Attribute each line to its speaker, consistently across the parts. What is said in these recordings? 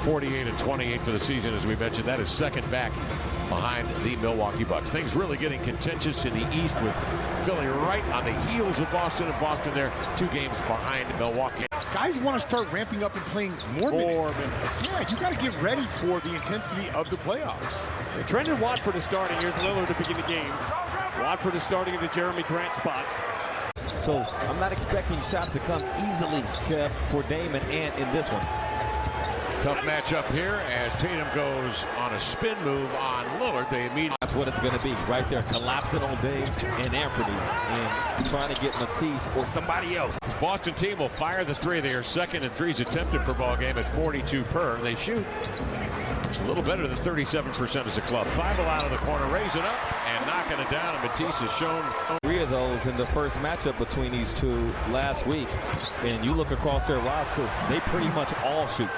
Speaker 1: 48 and 28 for the season, as we mentioned. That is second back behind the Milwaukee Bucks. Things really getting contentious in the East with Philly right on the heels of Boston, and Boston there 2 games behind Milwaukee.
Speaker 2: Guys want to start ramping up and playing more minutes. Yeah, you got to get ready for the intensity of the playoffs.
Speaker 3: Trendon Watford is starting. Here's Lillard to begin the game. Watford is starting in the Jeremy Grant spot.
Speaker 4: So I'm not expecting shots to come easily, Kev, for Damon and in this one.
Speaker 1: Tough matchup here as Tatum goes on a spin move on Lillard. They immediately.
Speaker 4: That's what it's going to be right there, collapsing on Dame and Anthony and trying to get Matisse or somebody else.
Speaker 1: This Boston team will fire the 3. They are second in threes attempted per ball game at 42 per. They shoot a little better than 37% as a club. Five out of the corner, raise it up and knocking it down. And Matisse has shown
Speaker 4: 3 of those in the first matchup between these two last week. And you look across their roster, they pretty much all shoot.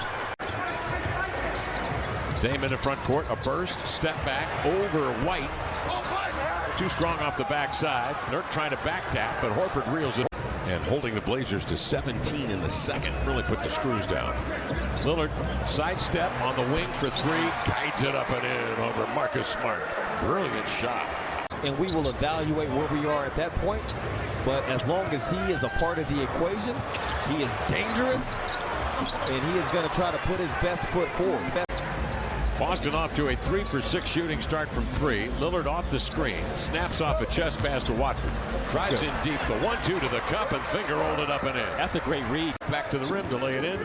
Speaker 1: Dame in the front court, a burst, step back over White. Too strong off the backside. Nurk trying to back tap, but Horford reels it. And holding the Blazers to 17 in the second. Really put the screws down. Lillard, sidestep on the wing for 3. Guides it up and in over Marcus Smart. Brilliant shot.
Speaker 4: And we will evaluate where we are at that point. But as long as he is a part of the equation, he is dangerous. And he is going to try to put his best foot forward.
Speaker 1: Boston off to a 3 for 6 shooting start from 3. Lillard off the screen, snaps off a chest pass to Watford. Drives in deep, the 1-2 to the cup, and finger rolled it up and in.
Speaker 4: That's a great read.
Speaker 1: Back to the rim to lay it in.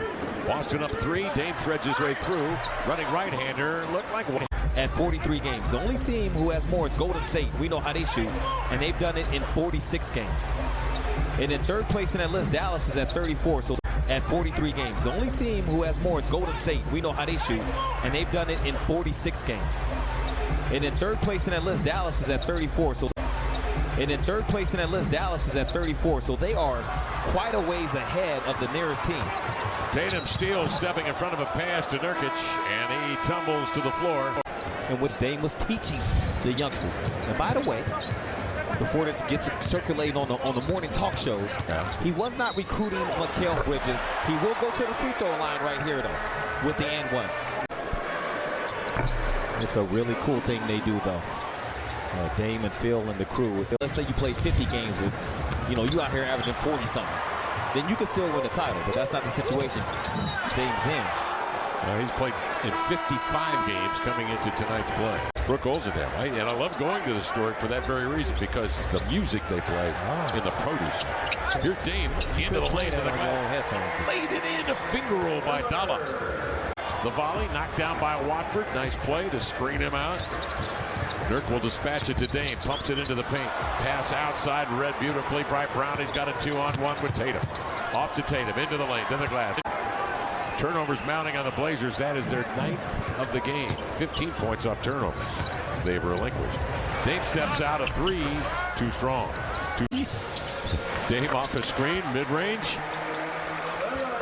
Speaker 1: Boston up 3. Dame threads his way through. Running right-hander, looked like one.
Speaker 4: At 43 games. The only team who has more is Golden State. We know how they shoot, and they've done it in 46 games. And in third place in that list, Dallas is at 34. So at 43 games. The only team who has more is Golden State. We know how they shoot, and they've done it in 46 games. And in third place in that list, Dallas is at 34. So they are quite a ways ahead of the nearest team.
Speaker 1: Tatum steals, stepping in front of a pass to Nurkic, and he tumbles to the floor.
Speaker 4: In which Dame was teaching the youngsters. And by the way, before this gets circulating on the morning talk shows, he was not recruiting Mikal Bridges. He will go to the free throw line right here, though, with the and 1. It's a really cool thing they do, though. Dame and Phil and the crew. Let's say you play 50 games with, you out here averaging 40-something. Then you can still win the title, but that's not the situation Dame's in.
Speaker 1: He's played in 55 games coming into tonight's play. Brooke Olzendam, right? And I love going to the store for that very reason, because the music they play in the produce. Here Dame into the lane to the glass. Laid it in, a finger roll by Dalla. The volley knocked down by Watford. Nice play to screen him out. Nurk will dispatch it to Dame, pumps it into the paint. Pass outside, read beautifully by Brown. He's got a 2-on-1 with Tatum. Off to Tatum, into the lane, to the glass. Turnovers mounting on the Blazers. That is their 9th of the game. 15 points off turnovers they've relinquished. Dame steps out of 3. Too strong. Dame off a screen, mid-range.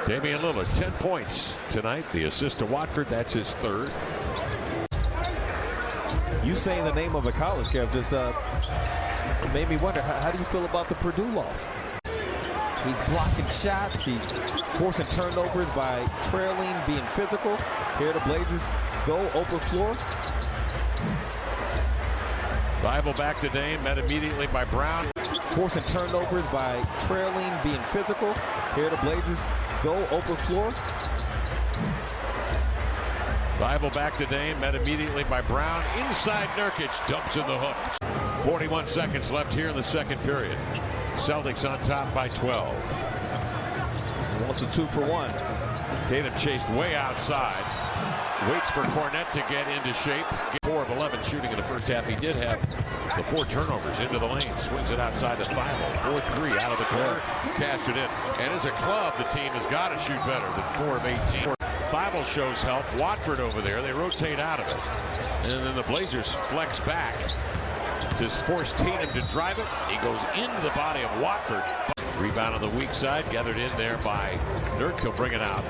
Speaker 1: Damian Lillard, 10 points tonight. The assist to Watford, that's his 3rd.
Speaker 4: You saying the name of a college, Kev, just made me wonder, how do you feel about the Purdue loss? He's blocking shots. He's forcing turnovers by trailing, being physical. Here the Blazers go, open floor.
Speaker 1: Thibault back to Dame, met immediately by Brown.
Speaker 4: Forcing turnovers by trailing, being physical. Here the Blazers go, open floor.
Speaker 1: Thibault back to Dame, met immediately by Brown. Inside Nurkic, dumps in the hook. 41 seconds left here in the second period. Celtics on top by 12.
Speaker 4: Wants a 2 for 1.
Speaker 1: Tatum chased way outside. Waits for Cornette to get into shape. 4 of 11 shooting in the first half. He did have the 4 turnovers into the lane. Swings it outside to Thibault. 4-3 out of the corner. Cashed it in. And as a club, the team has got to shoot better than 4 of 18. Thibault shows help. Watford over there. They rotate out of it. And then the Blazers flex back to force Tatum to drive it. He goes into the body of Watford. Rebound on the weak side, gathered in there by Nurk. He'll bring it out.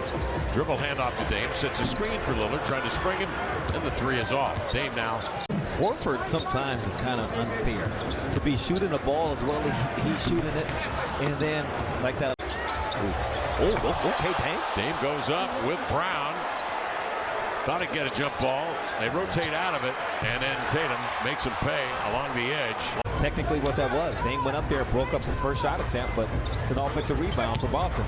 Speaker 1: Dribble handoff to Dame, sets a screen for Lillard, trying to spring him, and the 3 is off. Dame now.
Speaker 4: Horford sometimes is kind of unfair to be shooting the ball as well as he's shooting it, and then like that. Oh, okay, Dame.
Speaker 1: Dame goes up with Brown. Thought he'd get a jump ball. They rotate out of it, and then Tatum makes him pay along the edge.
Speaker 4: Technically what that was, Dame went up there, broke up the first shot attempt, but it's an offensive rebound for Boston.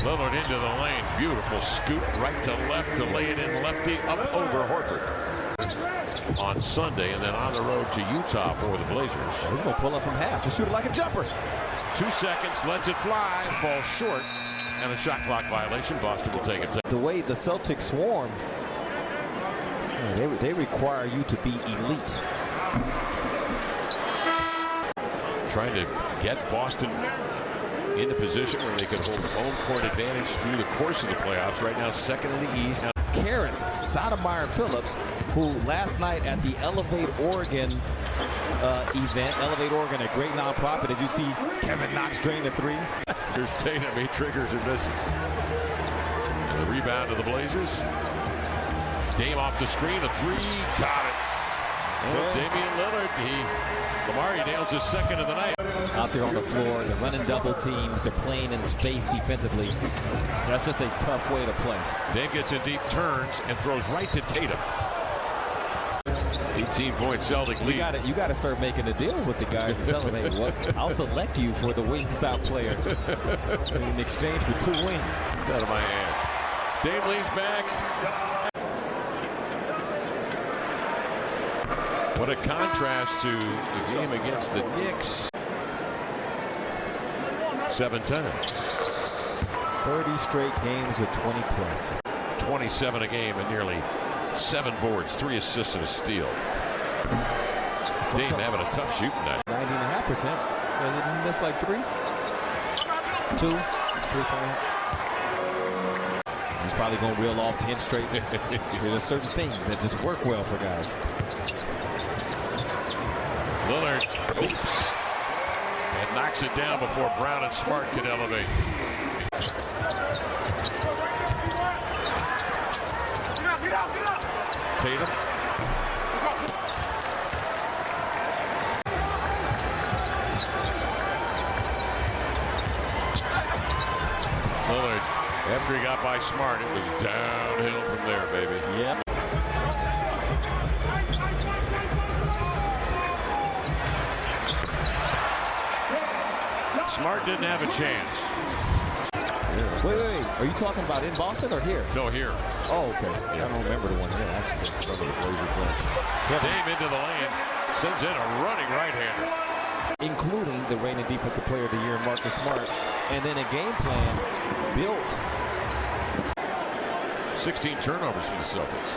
Speaker 1: Lillard into the lane. Beautiful scoop right to left to lay it in lefty up over Horford. On Sunday, and then on the road to Utah for the Blazers.
Speaker 4: He's going to pull up from half to shoot it like a jumper.
Speaker 1: 2 seconds, lets it fly, falls short, and a shot clock violation. Boston will take it.
Speaker 4: The way the Celtics swarm, they require you to be elite.
Speaker 1: Trying to get Boston into position where they can hold home court advantage through the course of the playoffs. Right now, second in the East.
Speaker 4: Karras, Stoudemire Phillips, who last night at the Elevate Oregon event, Elevate Oregon, a great nonprofit, as you see Kevin Knox drain the three.
Speaker 1: Here's Tatum, he triggers and misses. And the rebound to the Blazers. Dame off the screen, a three, got it. Yeah. Damian Lillard, Lamar, he nails his second of the night.
Speaker 4: Out there on the floor, they're running double teams, they're playing in space defensively. That's just a tough way to play.
Speaker 1: Then gets in deep, turns, and throws right to Tatum. 18-point Celtic lead.
Speaker 4: You got to start making a deal with the guys and tell them, hey, what? I'll select you for the wing stop player in exchange for 2 wings.
Speaker 1: It's out of my hands. Dame leans back. What a contrast to the game against the Knicks. 7-10.
Speaker 4: 30 straight games of 20 plus.
Speaker 1: 27 a game and nearly 7 boards, 3 assists and a steal. Dame having a tough shooting night.
Speaker 4: 90.5%. He missed like 3. 2, 3, 4. He's probably going to reel off 10 straight. There's certain things that just work well for guys.
Speaker 1: Lillard, oops, and knocks it down before Brown and Smart can elevate. Tatum. Lillard, after he got by Smart, it was downhill from there, baby.
Speaker 4: Yeah.
Speaker 1: Smart didn't have a chance.
Speaker 4: Yeah. Wait. Are you talking about in Boston or here?
Speaker 1: No, here.
Speaker 4: Oh, okay. Yeah. I don't remember the one here.
Speaker 1: Some of the Blazer bench. Dame into the lane. Sends in a running right-hander.
Speaker 4: Including the reigning defensive player of the year, Marcus Smart. And then a game plan built.
Speaker 1: 16 turnovers for the Celtics.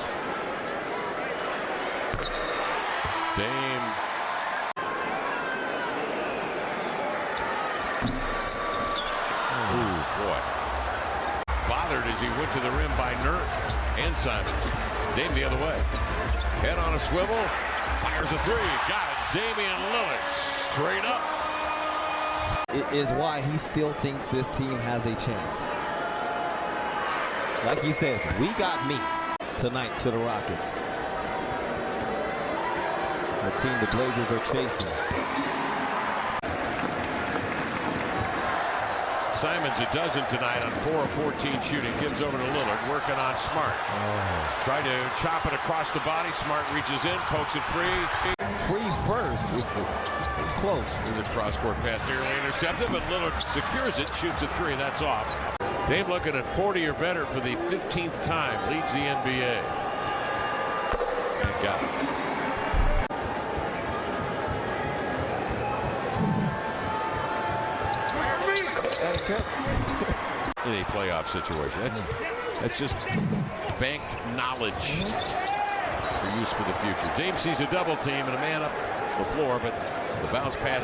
Speaker 1: Dame. Ooh, boy. Bothered as he went to the rim by Nurk and Simons. Dame the other way. Head on a swivel. Fires a three. Got it. Damian Lillard. Straight up.
Speaker 4: It is why he still thinks this team has a chance. Like he says, we got me tonight to the Rockets. The team the Blazers are chasing.
Speaker 1: Simons a dozen tonight on 4 of 14 shooting. Gives over to Lillard. Working on Smart. Trying to chop it across the body. Smart reaches in. Pokes it free.
Speaker 4: Free first. It was close.
Speaker 1: There's a cross-court pass nearly intercepted, but Lillard secures it. Shoots a 3. That's off. Dame looking at 40 or better for the 15th time. Leads the NBA. And got it. In a playoff situation. That's just banked knowledge for use for the future. Dame sees a double team and a man up the floor, but the bounce pass